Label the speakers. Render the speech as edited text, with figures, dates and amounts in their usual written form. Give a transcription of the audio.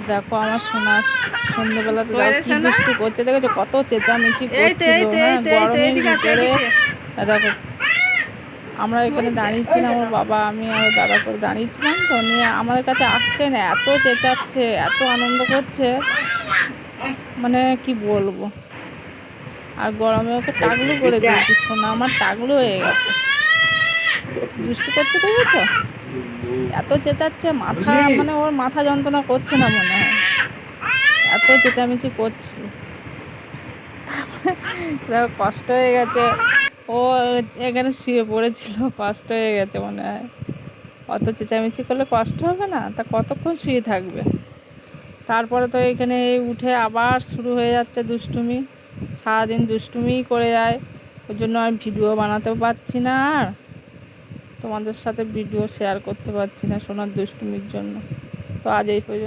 Speaker 1: দেখো আমার সোনা সন্ধ্যেবেলাতে কি দুষ্টু করছে, দেখেছো কত চেঁচামেচি করছিল। হ্যাঁ, গরমের ভিতরে দেখো আমরা এখানে দাঁড়িয়েছিলাম, ওর বাবা আমি আর দাদা করে দাঁড়িয়েছিলাম, তো নিয়ে আমাদের কাছে আসছে না, এত চেঁচাচ্ছে, এত আনন্দ করছে, মানে কি বলবো। আর গরমে ওকে টাগলু করে দিয়েছি, সোনা আমার টাগলু হয়ে গেছে, দুষ্টু করছে দেখেছো, এত চেঁচাচ্ছে, মাথা মানে ওর মাথা যন্ত্রণা করছে না মনে হয়, এত চেঁচামেচি করছিল। দেখো কষ্ট হয়ে গেছে, ও এখানে শুয়ে পড়েছিল, কষ্ট হয়ে গেছে মনে হয়। অত চেঁচামেচি করলে কষ্ট হবে না, তা কতক্ষণ শুয়ে থাকবে। তারপরে তো এখানে উঠে আবার শুরু হয়ে যাচ্ছে দুষ্টুমি, সারাদিন দুষ্টুমিই করে যায়। ওই জন্য আর ভিডিও বানাতেও পারছি না, আর তোমাদের সাথে ভিডিও শেয়ার করতে পারছি না সোনার দুষ্টুমির জন্য। তো আজ এই পর্যন্ত।